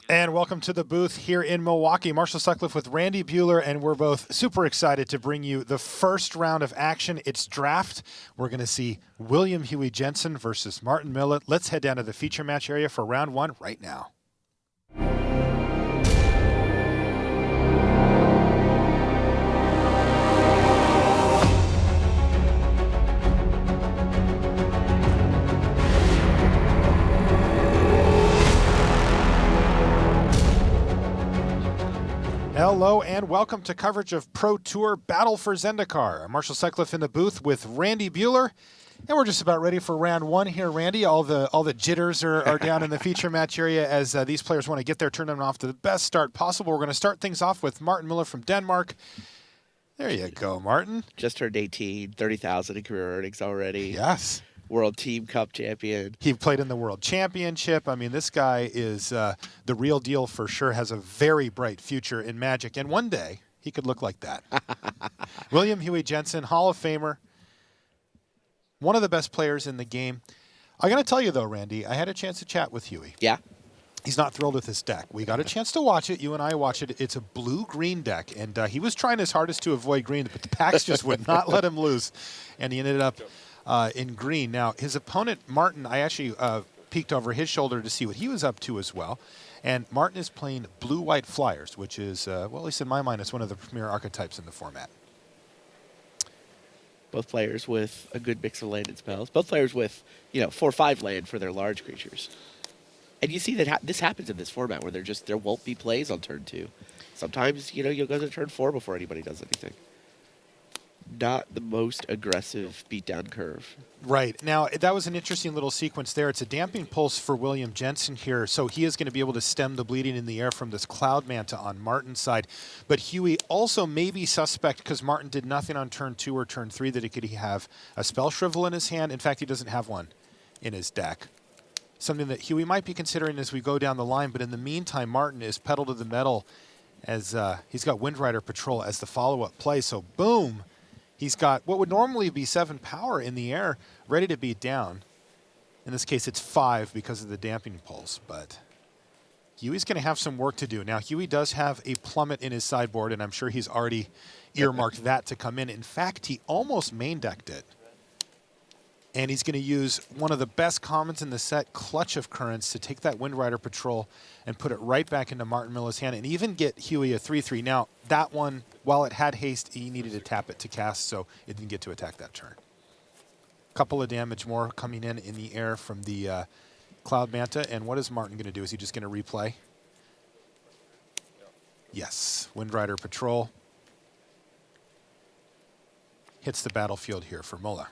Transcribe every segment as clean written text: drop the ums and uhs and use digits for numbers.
And welcome to the booth here in Milwaukee. Marshall Sutcliffe with Randy Bueller, and we're both super excited to bring you the first round of action. It's draft. We're going to see William Jensen versus Martin Muller. Let's head down to the feature match area for round one right now. Hello and welcome to coverage of Pro Tour Battle for Zendikar. I'm Marshall Sutcliffe in the booth with Randy Bueller, and we're just about ready for round one here, Randy. All the jitters are down in the feature match area as these players want to get their tournament off to the best start possible. We're going to start things off with Martin Muller from Denmark. There you go, Martin. Just turned 18, 30,000 in career earnings already. Yes. World Team Cup champion. He played in the World Championship. I mean, this guy is the real deal for sure, has a very bright future in Magic, and one day he could look like that. William Jensen, Hall of Famer, one of the best players in the game. I got to tell you, though, Randy, I had a chance to chat with Huey. Yeah. He's not thrilled with his deck. We got a chance to watch it. You and I watched it. It's a blue-green deck, and he was trying his hardest to avoid green, but the packs just would not let him loose, and he ended up in green. Now, his opponent, Martin, I actually peeked over his shoulder to see what he was up to as well. And Martin is playing blue-white flyers, which is, well, at least in my mind, it's one of the premier archetypes in the format. Both players with a good mix of land and spells. Both players with, 4/5 land for their large creatures. And you see that this happens in this format where there won't be plays on turn 2. Sometimes, you'll go to turn 4 before anybody does anything. Not the most aggressive beatdown curve. Right. Now, that was an interesting little sequence there. It's a damping pulse for William Jensen here, so he is going to be able to stem the bleeding in the air from this Cloud Manta on Martin's side. But Huey also may be suspect because Martin did nothing on turn 2 or turn 3 that he could have a Spell Shrivel in his hand. In fact, he doesn't have one in his deck. Something that Huey might be considering as we go down the line, but in the meantime, Martin is pedal to the metal as he's got Windrider Patrol as the follow-up play, so boom! He's got what would normally be 7 power in the air, ready to beat down. In this case, it's 5 because of the damping pulse, but Huey's going to have some work to do. Now, Huey does have a plummet in his sideboard, and I'm sure he's already earmarked that to come in. In fact, he almost main decked it. And he's going to use one of the best commons in the set, Clutch of Currents, to take that Windrider Patrol and put it right back into Martin Muller's hand and even get Huey a 3/3. Now, that one, while it had haste, he needed to tap it to cast, so it didn't get to attack that turn. Couple of damage more coming in the air from the Cloud Manta. And what is Martin going to do? Is he just going to replay? Yes. Windrider Patrol hits the battlefield here for Muller.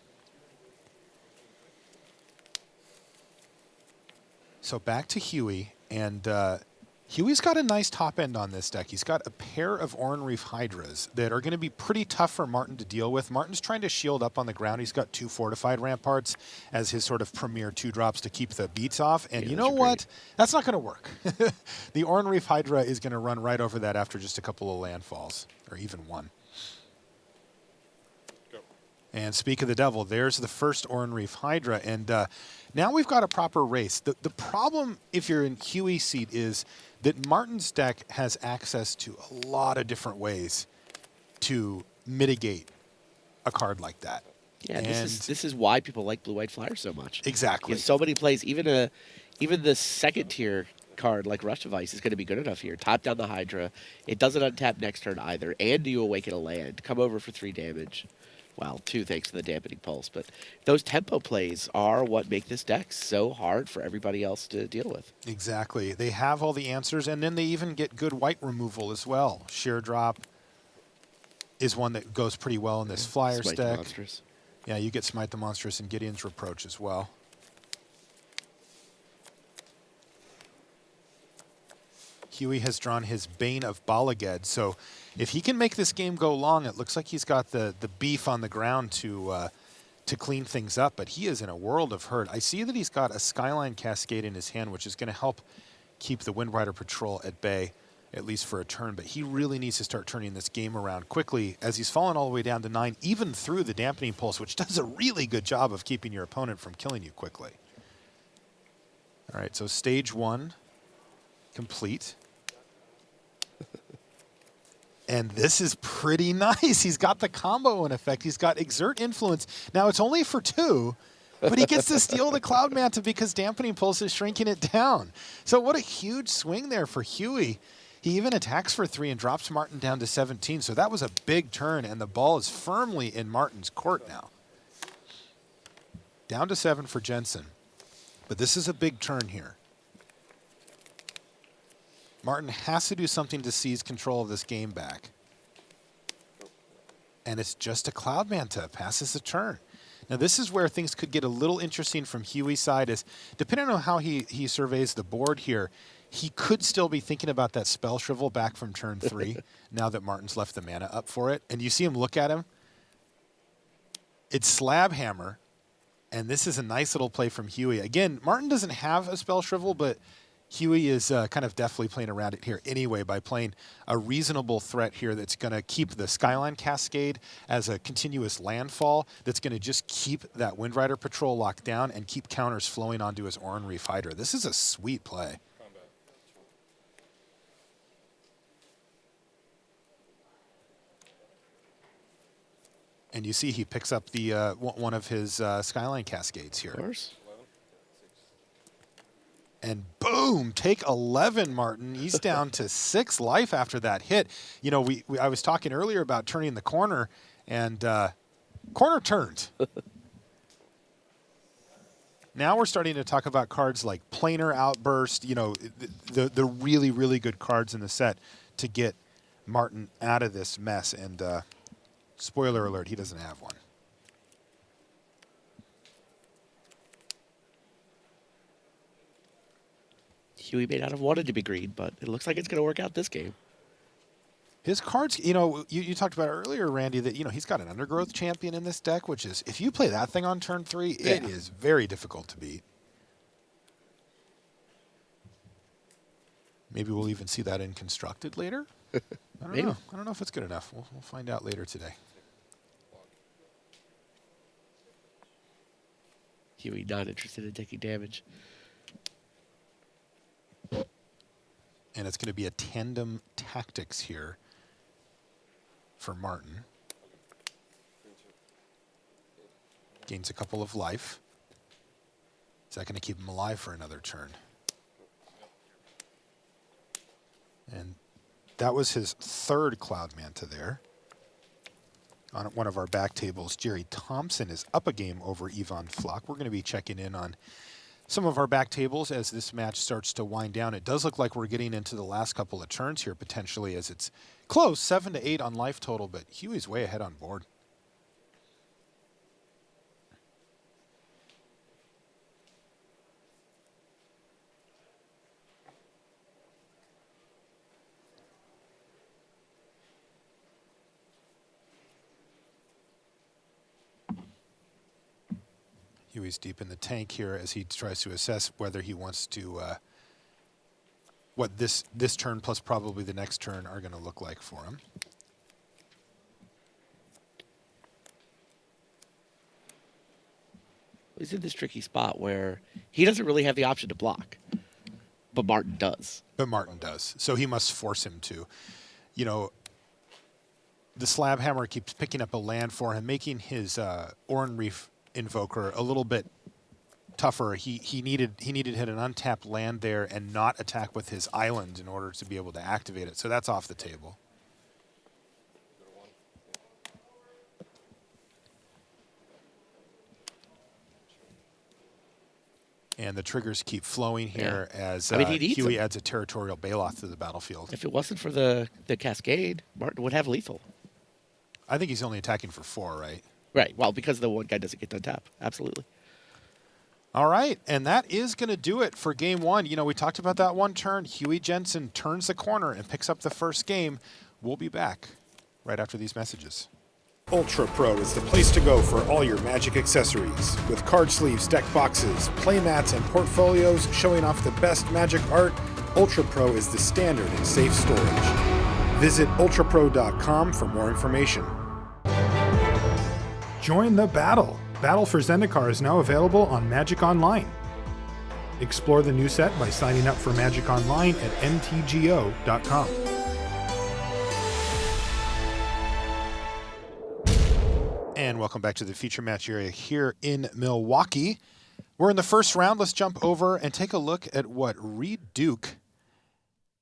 So back to Huey, and Huey's got a nice top end on this deck. He's got a pair of Oran Reef Hydras that are going to be pretty tough for Martin to deal with. Martin's trying to shield up on the ground. He's got 2 fortified ramparts as his sort of premier 2-drops to keep the beats off. And you know what? That's not going to work. The Oran Reef Hydra is going to run right over that after just a couple of landfalls, or even one. And speak of the devil, there's the first Oran Reef Hydra. And now we've got a proper race. The problem, if you're in Huey's seat, is that Martin's deck has access to a lot of different ways to mitigate a card like that. Yeah, and this is why people like blue-white flyers so much. Exactly. So many plays, even the second-tier card like Rush of Ice is going to be good enough here. Top down the Hydra. It doesn't untap next turn either, and you awaken a land. Come over for 3 damage. Well, 2 thanks to the dampening pulse. But those tempo plays are what make this deck so hard for everybody else to deal with. Exactly. They have all the answers, and then they even get good white removal as well. Sheer Drop is one that goes pretty well in this Flyers Smite deck. the Monstrous. Yeah, you get Smite the Monstrous and Gideon's Reproach as well. Huey has drawn his Bane of Balaged, so if he can make this game go long, it looks like he's got the beef on the ground to clean things up, but he is in a world of hurt. I see that he's got a Skyline Cascade in his hand, which is going to help keep the Windrider Patrol at bay, at least for a turn, but he really needs to start turning this game around quickly as he's fallen all the way down to 9, even through the Dampening Pulse, which does a really good job of keeping your opponent from killing you quickly. All right, so stage 1 Complete. And this is pretty nice. He's got the combo in effect. He's got Exert Influence. Now, it's only for 2, but he gets to steal the Cloud Manta because Dampening Pulse is shrinking it down. So what a huge swing there for Huey. He even attacks for 3 and drops Martin down to 17. So that was a big turn, and the ball is firmly in Martin's court now. Down to 7 for Jensen. But this is a big turn here. Martin has to do something to seize control of this game back. And it's just a Cloud Manta. Passes the turn. Now, this is where things could get a little interesting from Huey's side. Is depending on how he surveys the board here, he could still be thinking about that Spell Shrivel back from turn 3 now that Martin's left the mana up for it. And you see him look at him. It's Slab Hammer. And this is a nice little play from Huey. Again, Martin doesn't have a Spell Shrivel, but Huey is kind of deftly playing around it here anyway by playing a reasonable threat here that's going to keep the Skyline Cascade as a continuous landfall that's going to just keep that Windrider Patrol locked down and keep counters flowing onto his Oran Reef Hydra. This is a sweet play. And you see he picks up the one of his Skyline Cascades here. Of course. And boom, take 11, Martin. He's down to 6 life after that hit. You know, I was talking earlier about turning the corner, and corner turned. Now we're starting to talk about cards like Planar Outburst, you know, the really, really good cards in the set to get Martin out of this mess. And spoiler alert, he doesn't have one. Huey may not have wanted to be green, but it looks like it's going to work out this game. His cards, you know, you talked about earlier, Randy, that, you know, he's got an Undergrowth Champion in this deck, which is, if you play that thing on turn 3, it is very difficult to beat. Maybe we'll even see that in Constructed later. I don't know. I don't know if it's good enough. We'll find out later today. Huey not interested in taking damage. And it's going to be a tandem tactics here for Martin. Gains a couple of life. Is that going to keep him alive for another turn? And that was his 3rd Cloud Manta there. On one of our back tables, Jerry Thompson is up a game over Yvonne Flock. We're going to be checking in on some of our back tables as this match starts to wind down. It does look like we're getting into the last couple of turns here potentially, as it's close, 7 to 8 on life total, but Huey's way ahead on board. Huey's deep in the tank here as he tries to assess whether he wants to, what this turn plus probably the next turn are going to look like for him. He's in this tricky spot where he doesn't really have the option to block, but Martin does. But Martin does, so he must force him to. You know, the Slab Hammer keeps picking up a land for him, making his Oran Reef Invoker a little bit tougher. He needed to hit an untapped land there and not attack with his island in order to be able to activate it. So that's off the table. And the triggers keep flowing here as Huey adds a Territorial Baloth to the battlefield. If it wasn't for the Cascade, Martin would have lethal. I think he's only attacking for 4, right? Right. Well, because the one guy doesn't get to tap. Absolutely. All right. And that is going to do it for game 1. You know, we talked about that one turn. Huey Jensen turns the corner and picks up the first game. We'll be back right after these messages. Ultra Pro is the place to go for all your Magic accessories. With card sleeves, deck boxes, play mats, and portfolios showing off the best Magic art, Ultra Pro is the standard in safe storage. Visit ultrapro.com for more information. Join the battle. Battle for Zendikar is now available on Magic Online. Explore the new set by signing up for Magic Online at mtgo.com. And welcome back to the feature match area here in Milwaukee. We're in the first round. Let's jump over and take a look at what Reed Duke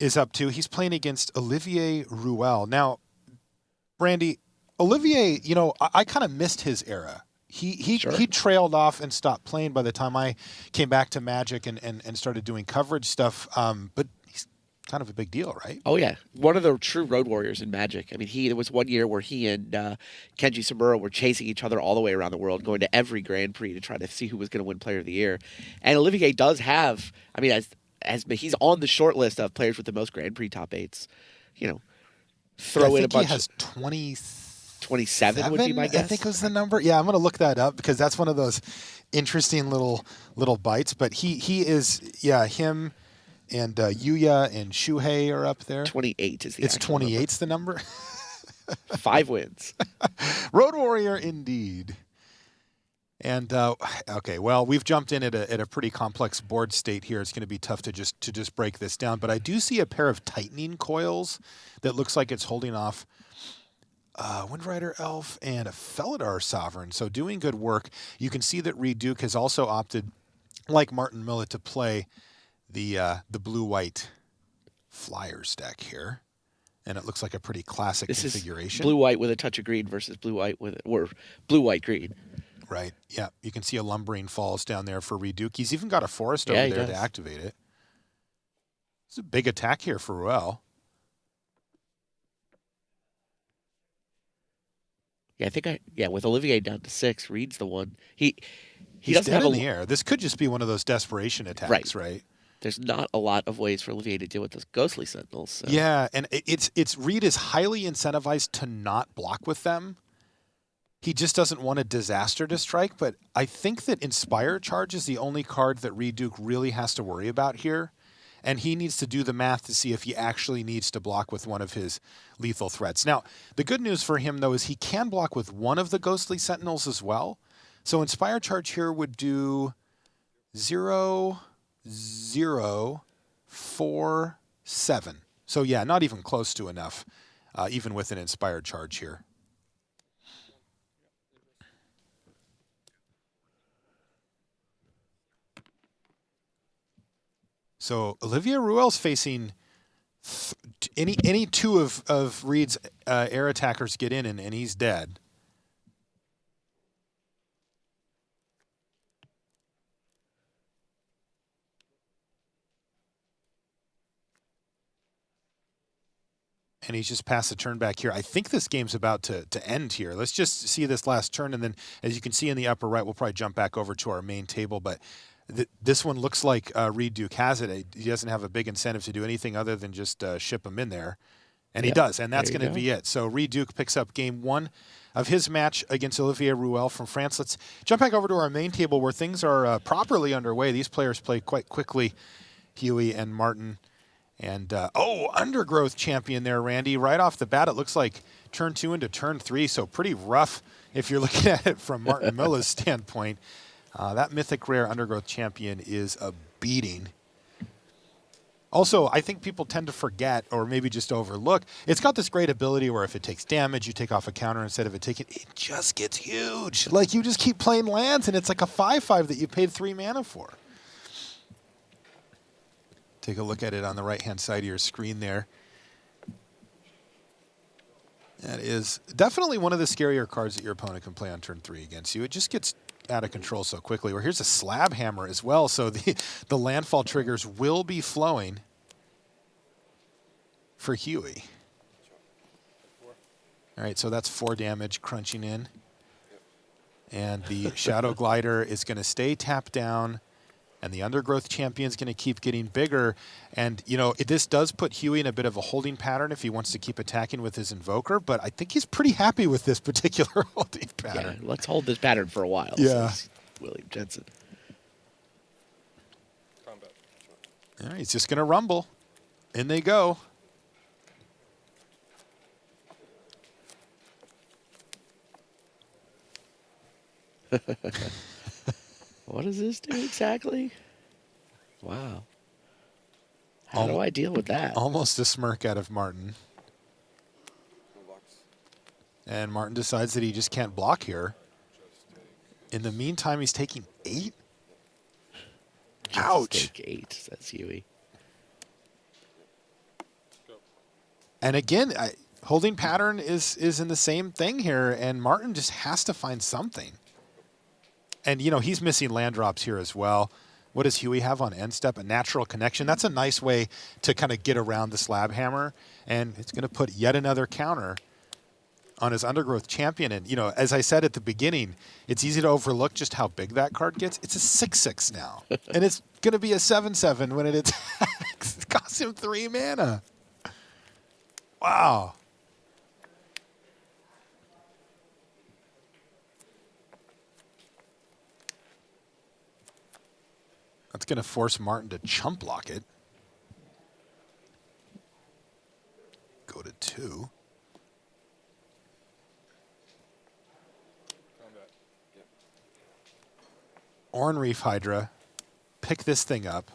is up to. He's playing against Olivier Ruel. Now, Brandy, Olivier, you know, I kind of missed his era. He trailed off and stopped playing by the time I came back to Magic and started doing coverage stuff. But he's kind of a big deal, right? Oh, yeah. One of the true road warriors in Magic. I mean, there was one year where he and Kenji Samura were chasing each other all the way around the world, going to every Grand Prix to try to see who was going to win Player of the Year. And Olivier does have, I mean, as he's on the short list of players with the most Grand Prix top 8s. You know, throw in a bunch. He has 27 would be my guess. I think was the number. Yeah, I'm going to look that up because that's one of those interesting little bites. But he is, him and Yuya and Shuhei are up there. 28 is the It's 28's the number. 5 wins. Road Warrior indeed. And okay, well, we've jumped in at a pretty complex board state here. It's going to be tough to just break this down. But I do see a pair of tightening coils that looks like it's holding off Windrider Elf and a Felidar Sovereign. So doing good work. You can see that Reed Duke has also opted, like Martin Muller, to play the blue-white Flyers deck here. And it looks like a pretty classic configuration. Is blue-white with a touch of green versus blue-white-green. Right. Yeah. You can see a Lumbering Falls down there for Reed Duke. He's even got a Forest over there to activate it. It's a big attack here for Ruel. Yeah, I think with Olivier down to 6, Reed's the one. He's doesn't have in the air. This could just be one of those desperation attacks, right? There's not a lot of ways for Olivier to deal with those ghostly sentinels. So. Yeah, and it's Reed is highly incentivized to not block with them. He just doesn't want a disaster to strike, but I think that Inspire Charge is the only card that Reed Duke really has to worry about here. And he needs to do the math to see if he actually needs to block with one of his lethal threats. Now, the good news for him, though, is he can block with one of the Ghostly Sentinels as well. So Inspire Charge here would do 0, 0, 4, 7. So, yeah, not even close to enough, even with an Inspired Charge here. So Olivier Ruel's facing any two of Reed's air attackers get in, and he's dead. And he's just passed the turn back here. I think this game's about to end here. Let's just see this last turn, and then as you can see in the upper right, we'll probably jump back over to our main table, but this one looks like Reed Duke has it. He doesn't have a big incentive to do anything other than just ship him in there. And he does, and that's going to be it. So Reed Duke picks up game 1 of his match against Olivier Ruel from France. Let's jump back over to our main table where things are properly underway. These players play quite quickly, Huey and Martin. And, Undergrowth champion there, Randy. Right off the bat, it looks like turn 2 into turn 3, so pretty rough if you're looking at it from Martin Miller's standpoint. That Mythic Rare Undergrowth champion is a beating. Also, I think people tend to forget or maybe just overlook. It's got this great ability where if it takes damage, you take off a counter instead of it taking. It just gets huge. Like you just keep playing lands, and it's like a 5/5 that you paid 3 mana for. Take a look at it on the right-hand side of your screen there. That is definitely one of the scarier cards that your opponent can play on turn 3 against you. It just gets out of control so quickly. Well, here's a Slab Hammer as well, so the landfall triggers will be flowing for Huey. All right, so that's 4 damage crunching in. And the Shadow Glider is going to stay tapped down, and the Undergrowth champion's going to keep getting bigger. And, this does put Huey in a bit of a holding pattern if he wants to keep attacking with his Invoker, but I think he's pretty happy with this particular holding pattern. Yeah, let's hold this pattern for a while. Yeah. William Jensen. All right, he's just going to rumble. In they go. What does this do exactly? Wow. How do I deal with that? Almost a smirk out of Martin. And Martin decides that he just can't block here. In the meantime, he's taking 8. Ouch. Take 8, says Huey. And again, holding pattern is in the same thing here, and Martin just has to find something. And, you know, he's missing land drops here as well. What does Huey have on end step? A natural connection. That's a nice way to kind of get around the slab hammer, and it's going to put yet another counter on his Undergrowth champion. And, you know, as I said at the beginning, it's easy to overlook just how big that card gets. It's a 6/6 now, and it's going to be a 7/7 when it attacks. It costs him 3 mana. Wow. That's going to force Martin to chump block it. Go to 2. Oran Reef Hydra. Pick this thing up.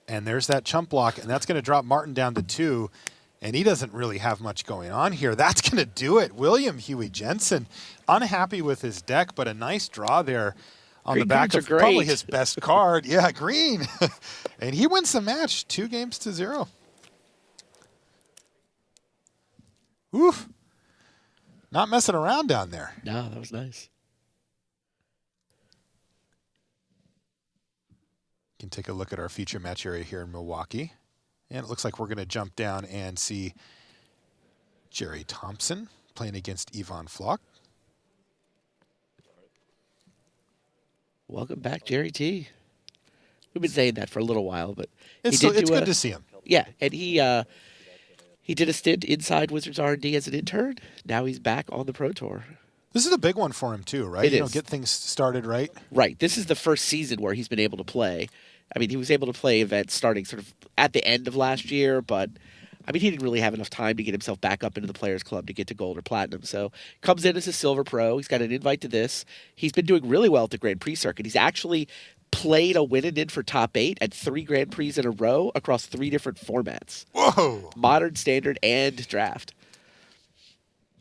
And there's that chump block, and that's going to drop Martin down to 2. And he doesn't really have much going on here. That's going to do it. William Huey Jensen, unhappy with his deck, but a nice draw there on Green the back cards of are great. probably his best card. Yeah, green. And he wins the match 2-0. Oof. Not messing around down there. No, that was nice. You can take a look at our feature match area here in Milwaukee. And it looks like we're going to jump down and see Jerry Thompson playing against Yvonne Flock. Welcome back, Jerry T. We've been saying that for a little while, but It's good to see him. Yeah, and he did a stint inside Wizards R&D as an intern. Now he's back on the Pro Tour. This is a big one for him too, right? It you know, is. get things started right. Right. This is the first season where he's been able to play. I mean, he was able to play events starting sort of at the end of last year, but I mean, he didn't really have enough time to get himself back up into the Players Club to get to gold or platinum. So comes in as a silver pro. He's got an invite to this. He's been doing really well at the Grand Prix circuit. He's actually played a win-in for top 8 at 3 Grand Prix in a row across 3 different formats. Whoa! Modern, Standard, and Draft.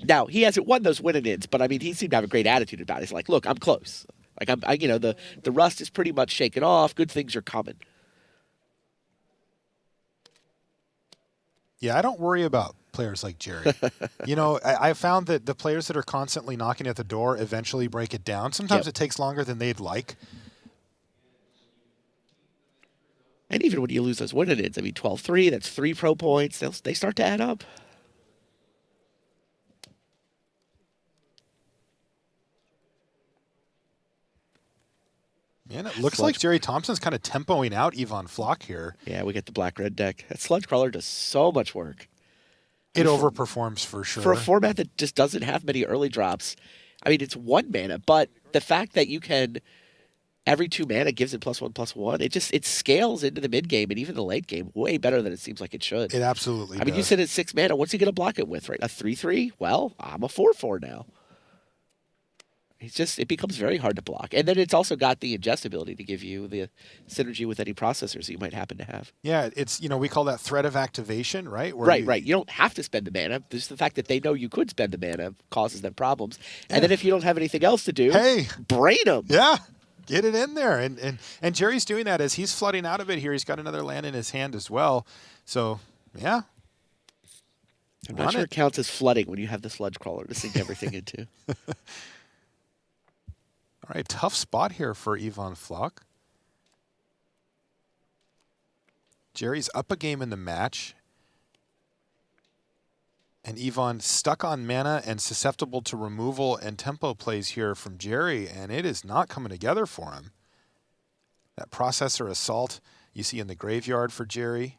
Now, he hasn't won those win-ins, but I mean, he seemed to have a great attitude about it. He's like, look, I'm close. Like, the rust is pretty much shaken off. Good things are coming. Yeah, I don't worry about players like Jerry. You know, I found that the players that are constantly knocking at the door eventually break it down. Sometimes it takes longer than they'd like. And even when you lose those win-ins, I mean, 12-3, that's 3 pro points. They start to add up. Man, it looks like Jerry Thompson's kind of tempoing out Yvonne Flock here. Yeah, we get the black-red deck. That Sludge Crawler does so much work. It overperforms for sure. For a format that just doesn't have many early drops, I mean, it's 1 mana, but the fact that you can, every 2 mana gives it +1/+1, it scales into the mid-game and even the late game way better than it seems like it should. It absolutely does. I mean, you sit at 6 mana, what's he going to block it with, right? A 3/3? Well, I'm a 4/4 now. It becomes very hard to block. And then it's also got the ingestibility to give you the synergy with any processors you might happen to have. Yeah, it's, we call that threat of activation, right? Where Right. You don't have to spend the mana. Just the fact that they know you could spend the mana causes them problems. Yeah. And then if you don't have anything else to do, brain them. Yeah, get it in there. And Jerry's doing that as he's flooding out of it here. He's got another land in his hand as well. So, yeah. I'm not sure it counts as flooding when you have the Sludge Crawler to sink everything into. All right, tough spot here for Yvonne Flock. Jerry's up a game in the match. And Yvonne stuck on mana and susceptible to removal and tempo plays here from Jerry, and it is not coming together for him. That Processor Assault you see in the graveyard for Jerry.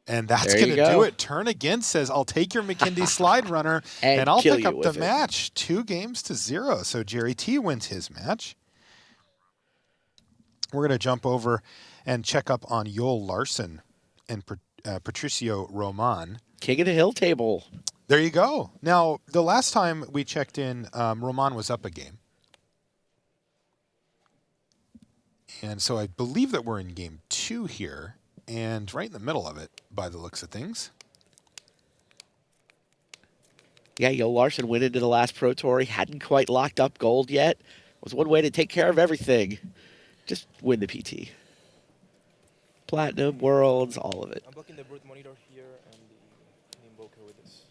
And that's going to do it. Turn again says, I'll take your McKindy Slide Runner, and I'll pick up the match. 2-0. So Jerry T wins his match. We're going to jump over and check up on Yoel Larson and Patricio Roman. King of the Hill table. There you go. Now, the last time we checked in, Roman was up a game. And so I believe that we're in game 2 here, and right in the middle of it, by the looks of things. Yeah, Yo Larson went into the last Pro Tour. He hadn't quite locked up gold yet. Was one way to take care of everything. Just win the PT. Platinum, Worlds, all of it. I'm blocking the brute monitor here and the invoker with this.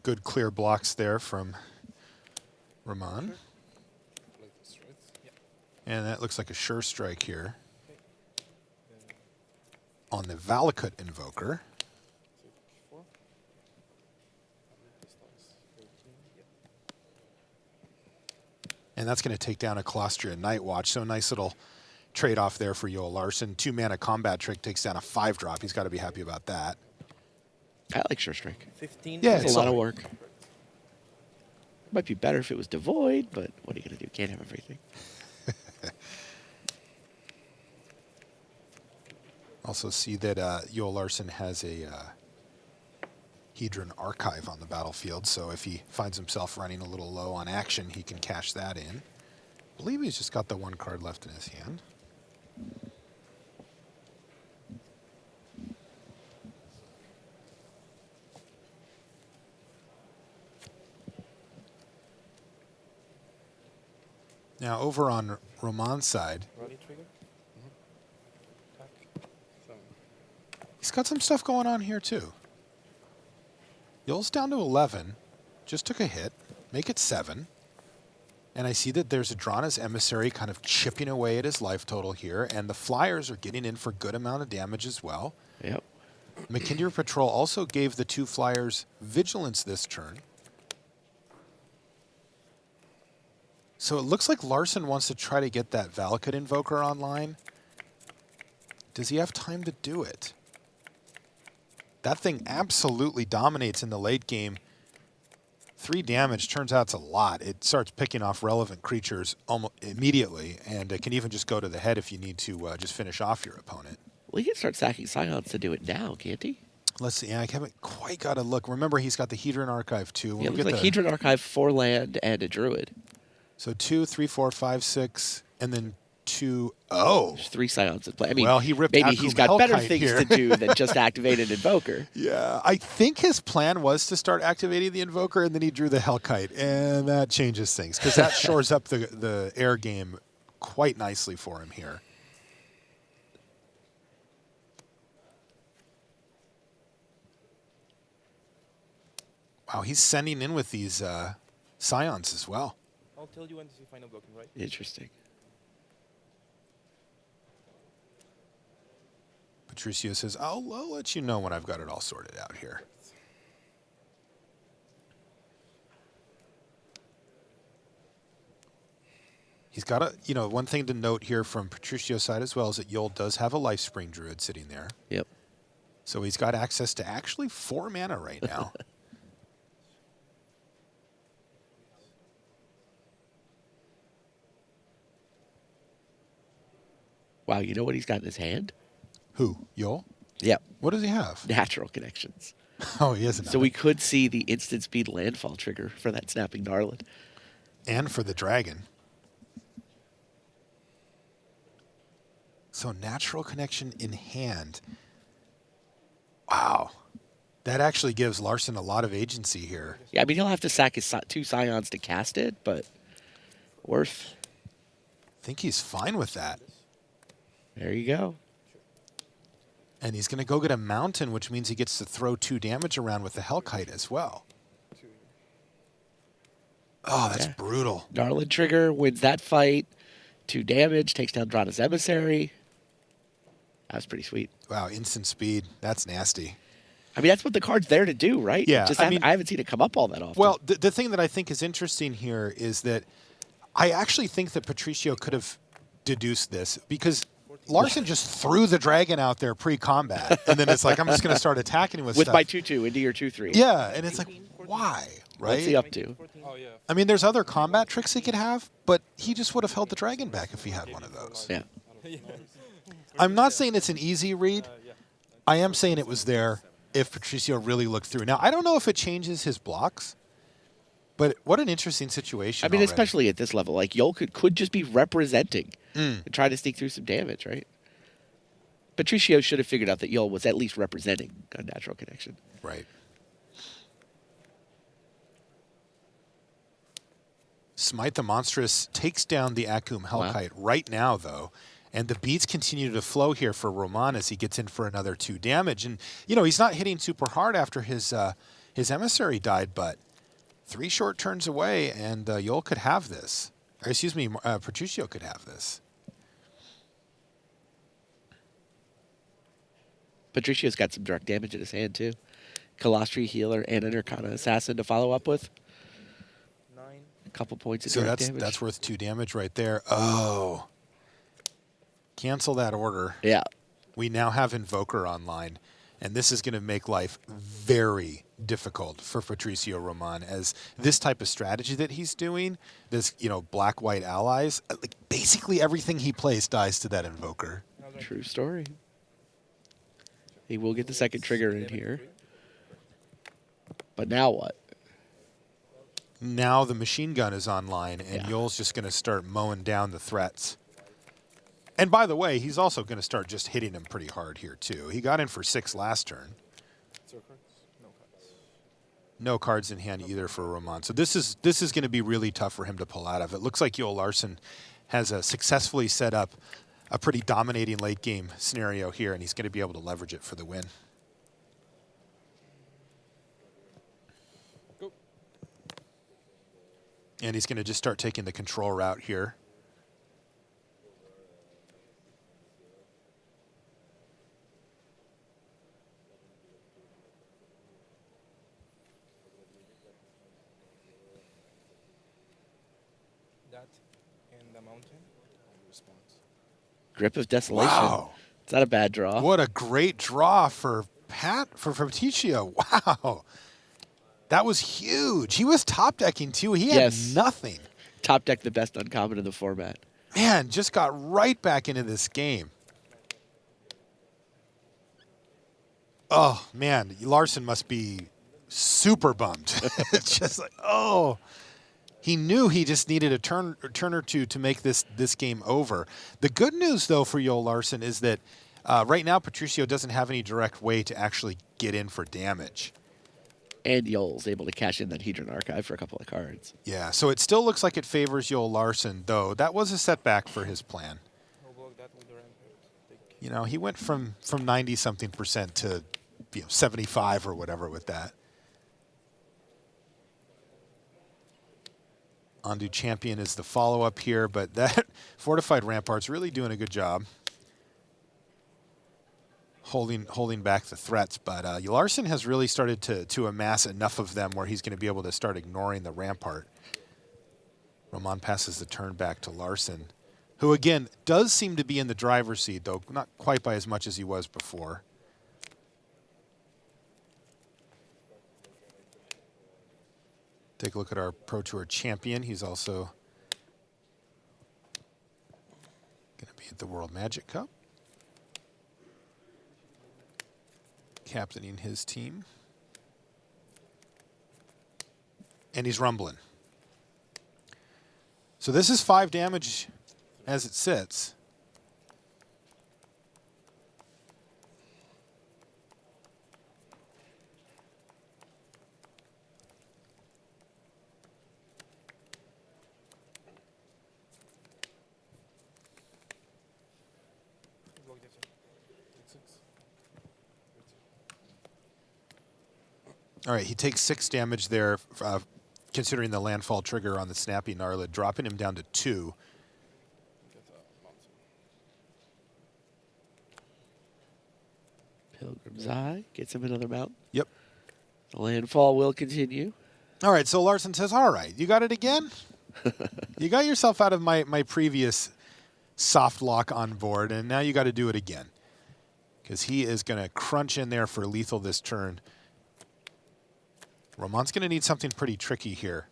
Good clear blocks there from Rahman. Like this, right? Yeah. And that looks like a sure strike here Okay. on the Valakut Invoker. Take 4. Pistol is 13. Yep. And that's going to take down a Colostria Nightwatch. So a nice little trade-off there for Yoel Larson. 2-mana combat trick takes down a 5-drop. He's got to be happy about that. I like Sure Strike. 15. Yeah, It's a lot of work. Might be better if it was devoid, but what are you going to do? Can't have everything. Also see that Yoel Larson has a Hedron Archive on the battlefield, so if he finds himself running a little low on action, he can cash that in. I believe he's just got the 1 card left in his hand. Now, over on Roman's side, Rally trigger. Attack. 7. he's got some stuff going on here, too. Yoel's down to 11. Just took a hit. Make it 7. And I see that there's Adrana's Emissary kind of chipping away at his life total here, and the Flyers are getting in for a good amount of damage as well. Yep. McKinder Patrol also gave the 2 Flyers Vigilance this turn. So it looks like Larson wants to try to get that Valakut Invoker online. Does he have time to do it? That thing absolutely dominates in the late game. 3 damage, turns out it's a lot. It starts picking off relevant creatures almost immediately, and it can even just go to the head if you need to just finish off your opponent. Well, he can start sacking Scions to do it now, can't he? Let's see. I haven't quite got a look. Remember, he's got the Hedron Archive, too. Yeah, it looks like Hedron Archive, 4 land, and a Druid. So 2, 3, 4, 5, 6, and then 2. Oh. There's 3 Scions in play. I mean, Well, he ripped maybe Akum he's got better Hellkite things here. to do than just activate an Invoker. Yeah, I think his plan was to start activating the Invoker, and then he drew the Hellkite, and that changes things, because that shores up the air game quite nicely for him here. Wow, he's sending in with these Scions as well. I'll tell you when to see final blocking, right? Interesting. Patricio says, I'll let you know when I've got it all sorted out here. He's got a, one thing to note here from Patricio's side as well is that Yoel does have a Lifespring Druid sitting there. Yep. So he's got access to actually 4 mana right now. Wow, you know what he's got in his hand? Who? Yoel? Yep. What does he have? Natural Connections. Oh, he has another. So we could see the instant speed landfall trigger for that Snapping Gnarlid. And for the dragon. So Natural Connection in hand. Wow. That actually gives Larson a lot of agency here. Yeah, I mean, he'll have to sack his 2 Scions to cast it, but worth. I think he's fine with that. There you go. And he's going to go get a mountain, which means he gets to throw 2 damage around with the Hellkite as well. Oh, that's brutal. Gnarlid trigger wins that fight. 2 damage, takes down Drana's Emissary. That was pretty sweet. Wow, instant speed. That's nasty. I mean, that's what the card's there to do, right? Yeah, Just I mean- I haven't seen it come up all that often. Well, the thing that I think is interesting here is that I actually think that Patricio could have deduced this because Larson just threw the dragon out there pre-combat, and then it's like, I'm just going to start attacking with with stuff. my 2/2 into your 2/3. Yeah, and it's like, why, right? What's he up to? Oh, yeah. I mean, there's other combat tricks he could have, but he just would have held the dragon back if he had one of those. Yeah. I'm not saying it's an easy read. I am saying it was there if Patricio really looked through. Now, I don't know if it changes his blocks, But what an interesting situation. I mean, already. especially at this level, like Yol could just be representing and try to sneak through some damage, right? Patricio should have figured out that Yol was at least representing a natural connection. Right. Smite the Monstrous takes down the Akum Hellkite right now, though. And the beats continue to flow here for Roman as he gets in for another 2 damage. And, you know, he's not hitting super hard after his emissary died, but 3 short turns away, and Yol could have this. Or, excuse me, Patricio could have this. Patricio's got some direct damage in his hand, too. Kalastri, Healer, and an Arcana Assassin to follow up with. 9. A couple points of So direct damage. that's worth 2 damage right there. Oh. Cancel that order. Yeah. We now have Invoker online, and this is going to make life very difficult for Patricio Roman, as this type of strategy that he's doing, this, you know, black-white allies, like basically everything he plays dies to that Invoker. True story. He will get the second trigger in here. But now what? Now the machine gun is online, and Yeah. Yol's just going to start mowing down the threats. And by the way, he's also going to start just hitting him pretty hard here, too. He got in for 6 last turn. Zero cards? No cards. No cards in hand either for Roman. So this is going to be really tough for him to pull out of. It looks like Yol Larson has successfully set up a pretty dominating late game scenario here, and he's going to be able to leverage it for the win. Go. And he's going to just start taking the control route here. That and the mountain. Response. Grip of Desolation. Wow. It's not a bad draw. What a great draw for Patricio. Wow. That was huge. He was top decking too. He had Yes. nothing. Top deck the best uncommon in the format. Man, just got right back into this game. Oh, man. Larson must be super bummed. It's just like, oh. He knew he just needed a turn or two to make this game over. The good news, though, for Yol Larson is that right now Patricio doesn't have any direct way to actually get in for damage. And Yol's able to cash in that Hedron Archive for a couple of cards. Yeah, so it still looks like it favors Yol Larson, though. That was a setback for his plan. No block that with the rampart. Take You know, he went from 90-something% to 75 or whatever with that. Ondu Champion is the follow-up here, but that Fortified Rampart's really doing a good job holding back the threats. But Larson has really started to amass enough of them where he's going to be able to start ignoring the Rampart. Roman passes the turn back to Larson, who, again, does seem to be in the driver's seat, though not quite by as much as he was before. Take a look at our Pro Tour champion. He's also going to be at the World Magic Cup, captaining his team. And he's rumbling. So this is 5 damage as it sits. block that. Take 6. All right, he takes 6 damage there, considering the landfall trigger on the Snappy Gnarlid, dropping him down to 2. Get a mountain. Pilgrim's Eye gets him another mount. Yep. The landfall will continue. All right, so Larson says, all right, you got it again? You got yourself out of my previous soft lock on board, and now you got to do it again. Because he is going to crunch in there for lethal this turn. Roman's going to need something pretty tricky here.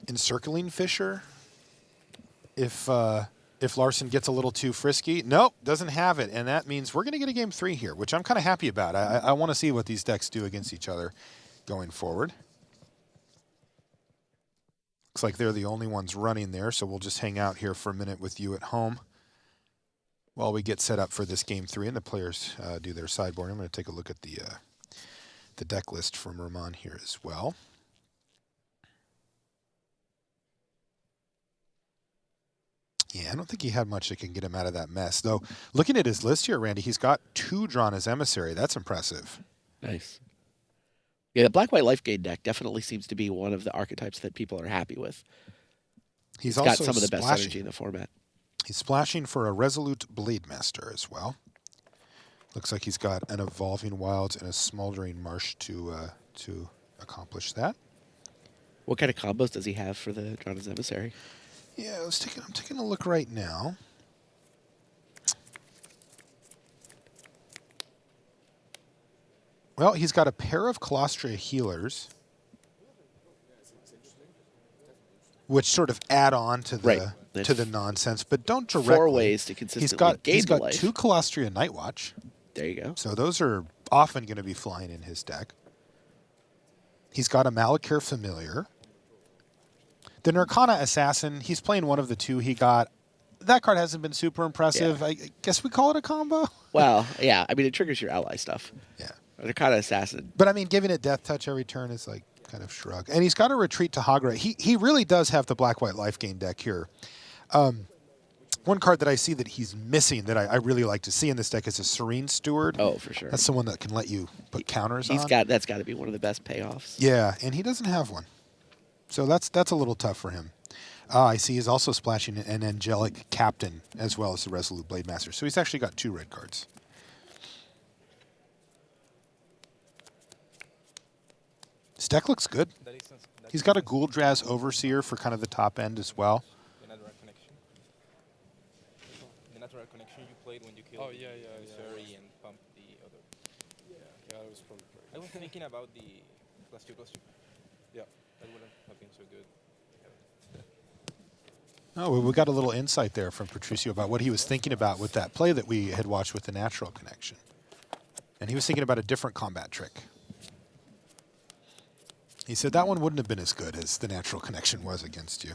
Encircling Fissure, if Larson gets a little too frisky. Nope, doesn't have it, and that means we're going to get a game 3 here, which I'm kind of happy about. I want to see what these decks do against each other going forward. Looks like they're the only ones running there, so we'll just hang out here for a minute with you at home while we get set up for this game 3 and the players do their sideboard. I'm going to take a look at the deck list from Ramon here as well. Yeah, I don't think he had much that can get him out of that mess. Though, looking at his list here, Randy, he's got 2 drawn as emissary. That's impressive. Nice. Yeah, the black-white life gain deck definitely seems to be one of the archetypes that people are happy with. He's got also some of the best splashing. energy in the format. He's splashing for a Resolute Blade Master as well. Looks like he's got an Evolving Wilds and a Smoldering Marsh to accomplish that. What kind of combos does he have for the Drawn as Emissary? Yeah, I'm taking a look right now. Well, he's got a pair of Colostria Healers, which sort of add on to the nonsense, but don't directly. 4 ways to consistently gain He's got life. 2 Colostria Nightwatch. There you go. So those are often going to be flying in his deck. He's got a Malakir Familiar. The Nirkana Assassin, he's playing one of the 2 he got. That card hasn't been super impressive. Yeah. I guess we call it a combo. Well, yeah. I mean, it triggers your ally stuff. Yeah. The kind of assassin. But I mean, giving it Death Touch every turn is like kind of shrug. And he's got a Retreat to Hagra. He really does have the black-white life gain deck here. One card that I see that he's missing that I really like to see in this deck is a Serene Steward. Oh, for sure. That's someone that can let you put counters on. That's got to be one of the best payoffs. Yeah, and he doesn't have one. So that's a little tough for him. I see he's also splashing an Angelic Captain as well as the Resolute Blade Master. So he's actually got 2 red cards. His deck looks good. He's got a Gouldraz Overseer for kind of the top end as well. The natural connection. The natural connection you played when you killed Missouri and pumped the other. Yeah, that was probably great. I was thinking about the +2/+2. Yeah. That wouldn't have been so good. Oh, well, we got a little insight there from Patricio about what he was thinking about with that play that we had watched with the natural connection. And he was thinking about a different combat trick. He said that one wouldn't have been as good as the natural connection was against you.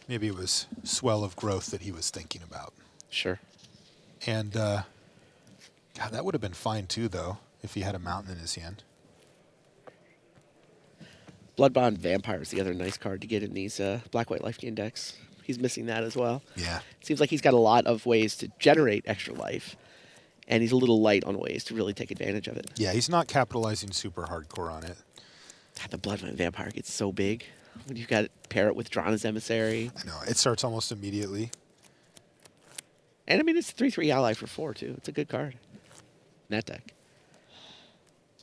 Maybe it was swell of growth that he was thinking about. Sure. And, God, that would have been fine too, though, if he had a mountain in his hand. Bloodbond Vampire is the other nice card to get in these black-white life gain decks. He's missing that as well. Yeah. Seems like he's got a lot of ways to generate extra life, and he's a little light on ways to really take advantage of it. Yeah, he's not capitalizing super hardcore on it. God, the Bloodbond Vampire gets so big when you've got to pair it with Drawn as Emissary. I know. It starts almost immediately. And, I mean, it's a 3/3 ally for 4, too. It's a good card in that deck.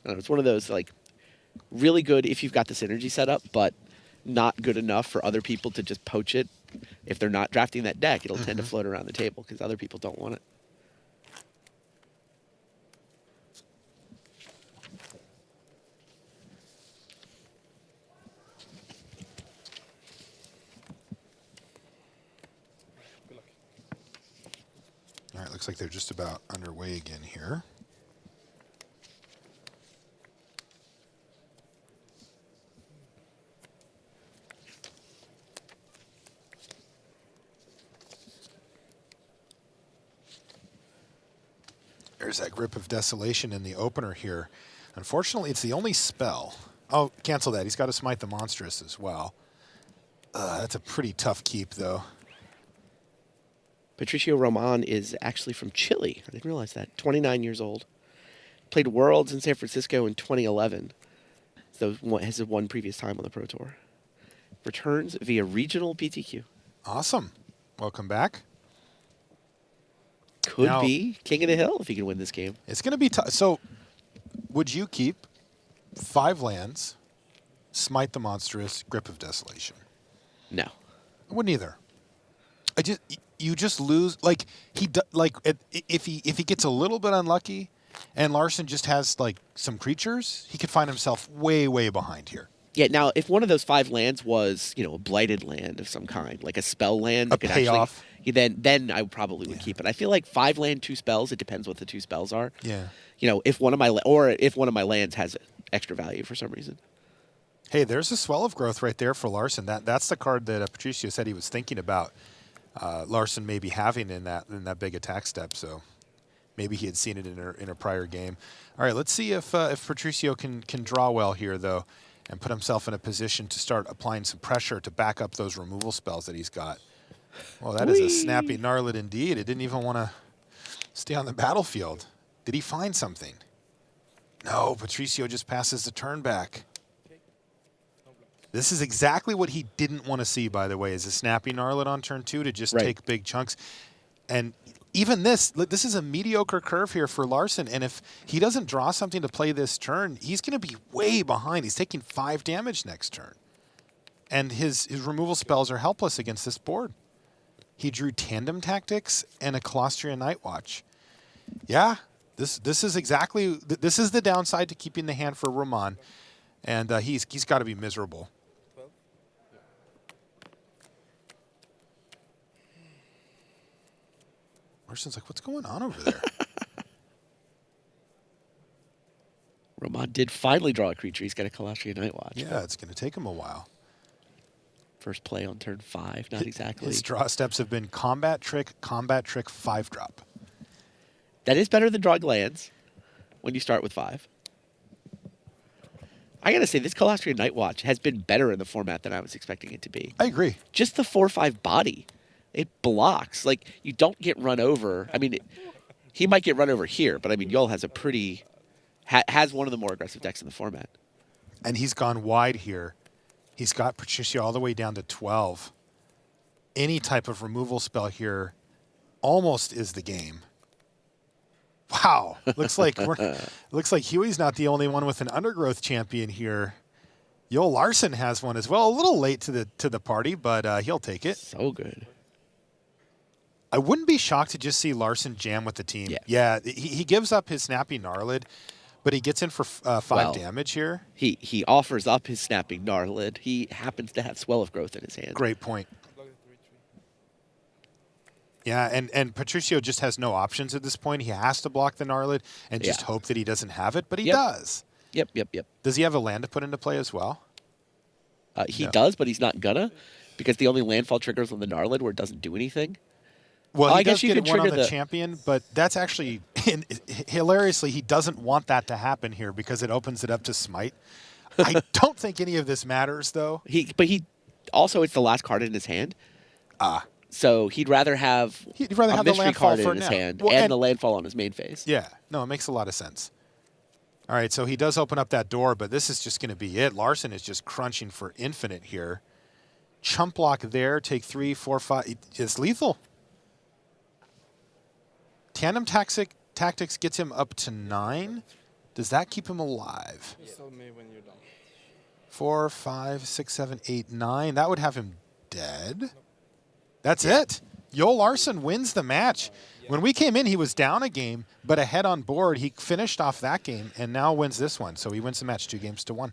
I don't know, it's one of those, like, really good if you've got the synergy set up, but not good enough for other people to just poach it. If they're not drafting that deck, it'll tend to float around the table because other people don't want it. Good luck. All right, looks like they're just about underway again here. There's that Grip of Desolation in the opener here. Unfortunately, it's the only spell. Oh, cancel that. He's got to Smite the Monstrous as well. That's a pretty tough keep, though. Patricio Roman is actually from Chile. I didn't realize that. 29 years old. Played Worlds in San Francisco in 2011. So has won previous time on the Pro Tour. Returns via regional PTQ. Awesome. Welcome back. Could Now- be King of the Hill if he can win this game. It's going to be tough. So, would you keep 5 lands, Smite the Monstrous, Grip of Desolation? No. I wouldn't either. You just lose. Like if he gets a little bit unlucky, and Larson just has like some creatures, he could find himself way behind here. Yeah, now if one of those 5 lands was, a blighted land of some kind, like a spell land, A that could payoff. actually, then I probably would keep it. I feel like 5 land, 2 spells. It depends what the 2 spells are. Yeah. If one of my lands has extra value for some reason. Hey, there's a swell of growth right there for Larson. That's the card that Patricio said he was thinking about. Larson maybe having in that big attack step. So maybe he had seen it in a prior game. All right, let's see if Patricio can draw well here though, and put himself in a position to start applying some pressure to back up those removal spells that he's got. Well, that is a snappy Gnarlid indeed. It didn't even want to stay on the battlefield. Did he find something? No, Patricio just passes the turn back. This is exactly what he didn't want to see, by the way, is a snappy Gnarlid on turn 2 to just take big chunks. And even this is a mediocre curve here for Larson, and if he doesn't draw something to play this turn, he's going to be way behind. He's taking 5 damage next turn. And his removal spells are helpless against this board. He drew Tandem Tactics and a Colostria Nightwatch. Yeah, this is exactly this is the downside to keeping the hand for Roman, and he's got to be miserable. Larson's like, what's going on over there? Roman did finally draw a creature. He's got a Colostria Nightwatch. Yeah, it's going to take him a while. First play on turn 5, not exactly. His draw steps have been Combat Trick, 5-drop. That is better than drawing lands when you start with 5. I got to say, this Colostria Nightwatch has been better in the format than I was expecting it to be. I agree. Just the 4/5 body. It blocks. Like, you don't get run over. I mean, he might get run over here, but I mean, Yol has a pretty... has one of the more aggressive decks in the format. And he's gone wide here. He's got Patricio all the way down to 12. Any type of removal spell here almost is the game. Wow. Looks like Huey's not the only one with an Undergrowth champion here. Yol Larson has one as well. A little late to the party, but he'll take it. So good. I wouldn't be shocked to just see Larson jam with the team. Yeah, he gives up his snappy Gnarlid, but he gets in for 5 damage here. He offers up his snapping Gnarlid. He happens to have Swell of Growth in his hand. Great point. Yeah, and Patricio just has no options at this point. He has to block the Gnarlid and just hope that he doesn't have it, but he does. Yep. Does he have a land to put into play as well? He does, but he's not gonna, because the only landfall triggers on the Gnarlid where it doesn't do anything. Well, I he guess does you get could one on trigger the champion, but that's actually, hilariously, he doesn't want that to happen here because it opens it up to smite. I don't think any of this matters, though. But he also, it's the last card in his hand. So he'd rather have the mystery landfall card for in his now. hand Well, and the landfall on his main phase. Yeah, no, it makes a lot of sense. All right, so he does open up that door, but this is just going to be it. Larson is just crunching for infinite here. Chump block there, take 3, 4, 5. It's lethal. Tandem Tactics gets him up to 9. Does that keep him alive? Just tell me when you're done. 4, 5, 6, 7, 8, 9. That would have him dead. That's it. Yol Larson wins the match. When we came in, he was down a game, but ahead on board. He finished off that game and now wins this one. So he wins the match 2-1.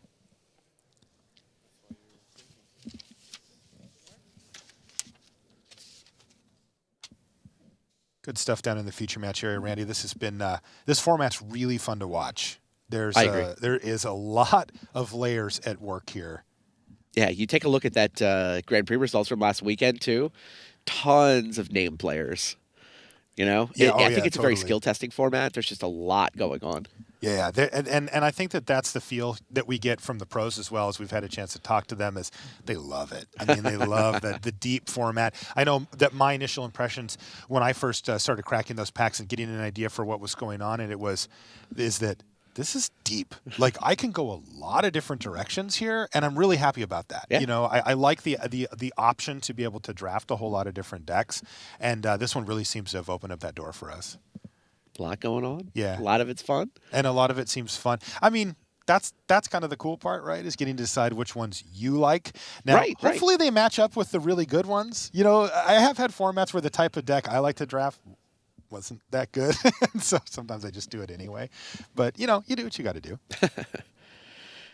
Good stuff down in the feature match area, Randy. This has been this format's really fun to watch. There is a lot of layers at work here. Yeah, you take a look at that Grand Prix results from last weekend too. Tons of name players. I think it's a very skill testing format. There's just a lot going on. Yeah, and I think that's the feel that we get from the pros as well, as we've had a chance to talk to them, is they love it. I mean, they love the deep format. I know that my initial impressions when I first started cracking those packs and getting an idea for what was going on, and is that this is deep. Like, I can go a lot of different directions here, and I'm really happy about that. Yeah. I like the option to be able to draft a whole lot of different decks, and this one really seems to have opened up that door for us. A lot going on. Yeah. A lot of it's fun. And a lot of it seems fun. I mean, that's kind of the cool part, right? Is getting to decide which ones you like. Now, hopefully they match up with the really good ones. I have had formats where the type of deck I like to draft wasn't that good. So sometimes I just do it anyway. But, you do what you got to do.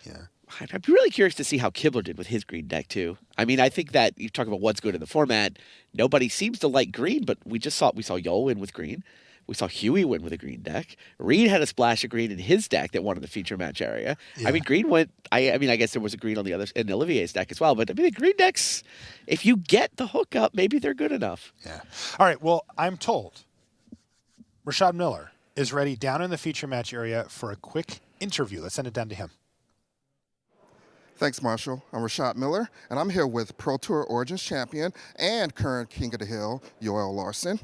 Yeah. I'd be really curious to see how Kibler did with his green deck too. I mean, I think that you talk about what's good in the format. Nobody seems to like green, but we saw Yol win with green. We saw Huey win with a green deck. Reed had a splash of green in his deck that won in the feature match area. Yeah. I mean, green went. I mean, I guess there was a green on the other in Olivier's deck as well. But I mean, the green decks, if you get the hookup, maybe they're good enough. Yeah. All right. Well, I'm told Rashad Miller is ready down in the feature match area for a quick interview. Let's send it down to him. Thanks, Marshall. I'm Rashad Miller, and I'm here with Pro Tour Origins champion and current King of the Hill, Yoel Larson.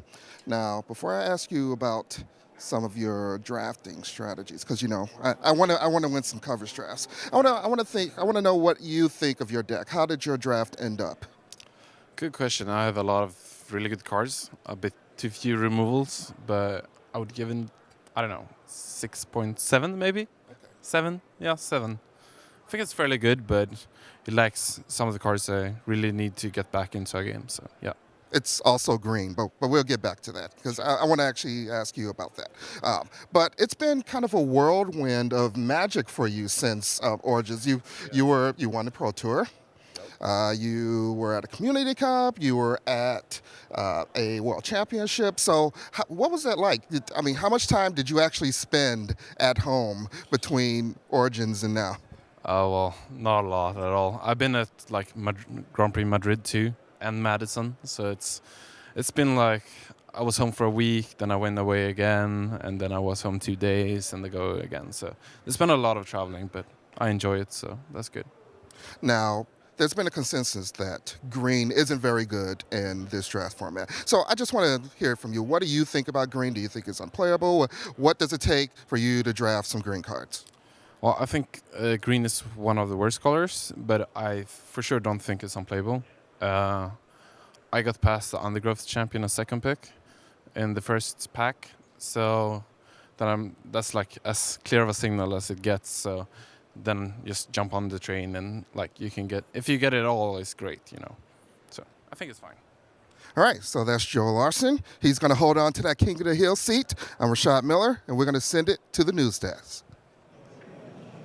Now, before I ask you about some of your drafting strategies, because I want to win some coverage drafts. I want to know what you think of your deck. How did your draft end up? Good question. I have a lot of really good cards, a bit too few removals, but I would give it, I don't know, 6.7 maybe? Okay. 7? Yeah, 7. I think it's fairly good, but it lacks some of the cards I really need to get back into a game, so yeah. It's also green, but we'll get back to that because I want to actually ask you about that. But it's been kind of a whirlwind of magic for you since Origins. You won the Pro Tour. You were at a Community Cup. You were at a World Championship. So what was that like? How much time did you actually spend at home between Origins and now? Oh, well, not a lot at all. I've been at like Grand Prix Madrid too and Madison. So it's been like I was home for a week, then I went away again, and then I was home 2 days and I go again. So there's been a lot of traveling, but I enjoy it, so that's good. Now, there's been a consensus that green isn't very good in this draft format. So I just want to hear from you. What do you think about green? Do you think it's unplayable? What does it take for you to draft some green cards? Well, I think green is one of the worst colors, but I for sure don't think it's unplayable. I got past the Undergrowth champion a second pick in the first pack, so that's like as clear of a signal as it gets. So then just jump on the train and like you can get, if you get it all, it's great, So I think it's fine. All right, so that's Joe Larson. He's going to hold on to that King of the Hill seat. I'm Rashad Miller, and we're going to send it to the news desk.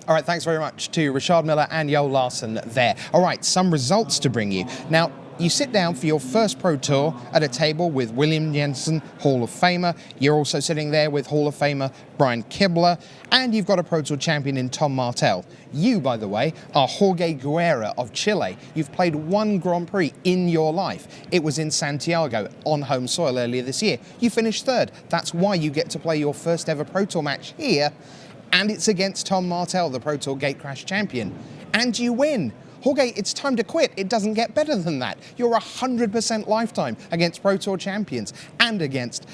All right, thanks very much to Rashad Miller and Yoel Larson there. All right, some results to bring you. Now, you sit down for your first Pro Tour at a table with William Jensen, Hall of Famer. You're also sitting there with Hall of Famer Brian Kibler, and you've got a Pro Tour champion in Tom Martell. You, by the way, are Jorge Guerra of Chile. You've played one Grand Prix in your life. It was in Santiago on home soil earlier this year. You finished third. That's why you get to play your first ever Pro Tour match here. And it's against Tom Martell, the Pro Tour Gatecrash champion. And you win. Jorge, it's time to quit. It doesn't get better than that. You're 100% lifetime against Pro Tour champions and against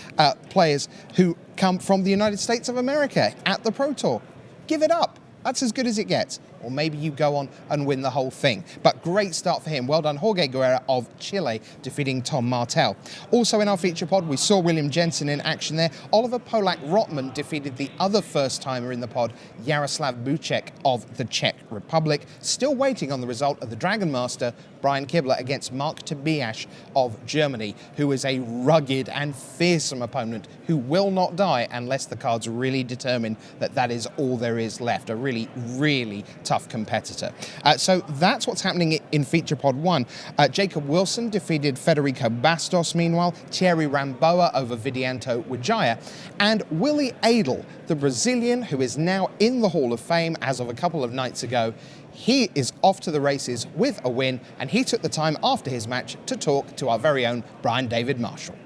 players who come from the United States of America at the Pro Tour. Give it up. That's as good as it gets. Or maybe you go on and win the whole thing. But great start for him. Well done, Jorge Guerra of Chile, defeating Tom Martell. Also in our feature pod, we saw William Jensen in action there. Oliver Polak-Rotman defeated the other first-timer in the pod, Jaroslav Buček of the Czech Republic. Still waiting on the result of the Dragon Master, Brian Kibler, against Mark Tobias of Germany, who is a rugged and fearsome opponent who will not die unless the cards really determine that that is all there is left. A really, really tough competitor. So that's what's happening in Feature Pod 1. Jacob Wilson defeated Federico Bastos, meanwhile, Thierry Ramboa over Vidianto Wijaya, and Willie Adel, the Brazilian who is now in the Hall of Fame as of a couple of nights ago. He is off to the races with a win, and he took the time after his match to talk to our very own Brian David Marshall.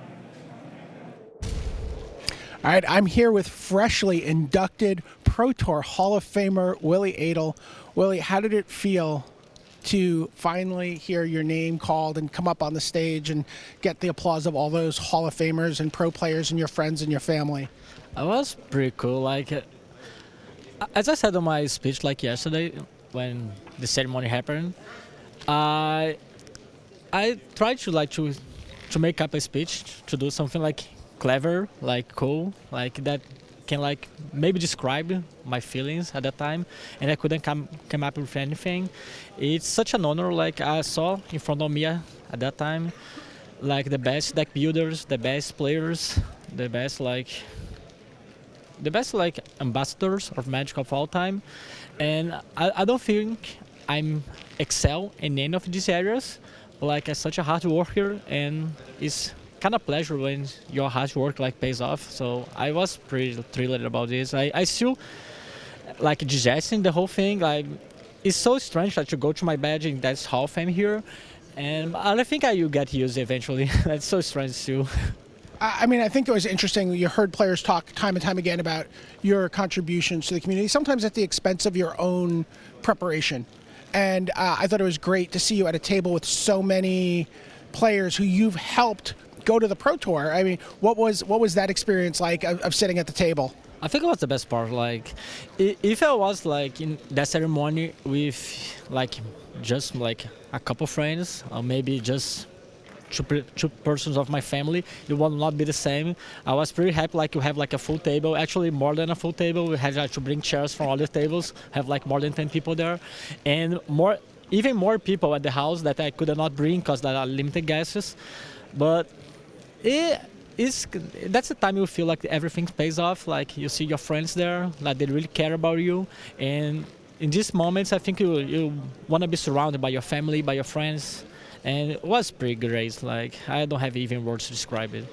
All right, I'm here with freshly inducted Pro Tour Hall of Famer Willie Adel. Willie, how did it feel to finally hear your name called and come up on the stage and get the applause of all those Hall of Famers and pro players and your friends and your family? It was pretty cool. Like, as I said on my speech, like yesterday, when the ceremony happened, I tried to make up a speech to do something like clever, like cool, like that can like maybe describe my feelings at that time, and I couldn't come up with anything. It's such an honor. Like I saw in front of me at that time, like the best deck builders, the best players, the best like the best like ambassadors of Magic of all time, and I don't think I'm excel in any of these areas. Like I'm such a hard worker, and it's kind of pleasure when your hard work like pays off. So I was pretty thrilled about this. I still like digesting the whole thing. Like it's so strange that you go to my badge and that's Hall of Fame here, and I think I will get used eventually. That's so strange too. I mean, I think it was interesting. You heard players talk time and time again about your contributions to the community, sometimes at the expense of your own preparation. And I thought it was great to see you at a table with so many players who you've helped go to the Pro Tour. I mean, what was that experience like of sitting at the table? I think it was the best part. Like, if I was like in that ceremony with like just like a couple friends, or maybe just two persons of my family, it will not be the same. I was pretty happy like you have like a full table, actually more than a full table. We had to bring chairs from other tables, have like more than 10 people there, and even more people at the house that I could not bring because there are limited guests. But that's the time you feel like everything pays off. Like you see your friends there, like they really care about you, and in these moments, I think you want to be surrounded by your family, by your friends. And it was pretty great. Like, I don't have even words to describe it.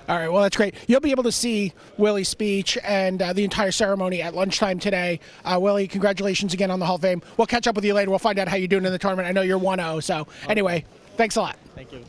All right, well, that's great. You'll be able to see Willie's speech and the entire ceremony at lunchtime today. Willie, congratulations again on the Hall of Fame. We'll catch up with you later. We'll find out how you're doing in the tournament. I know you're 1-0, so anyway, thanks a lot. Thank you.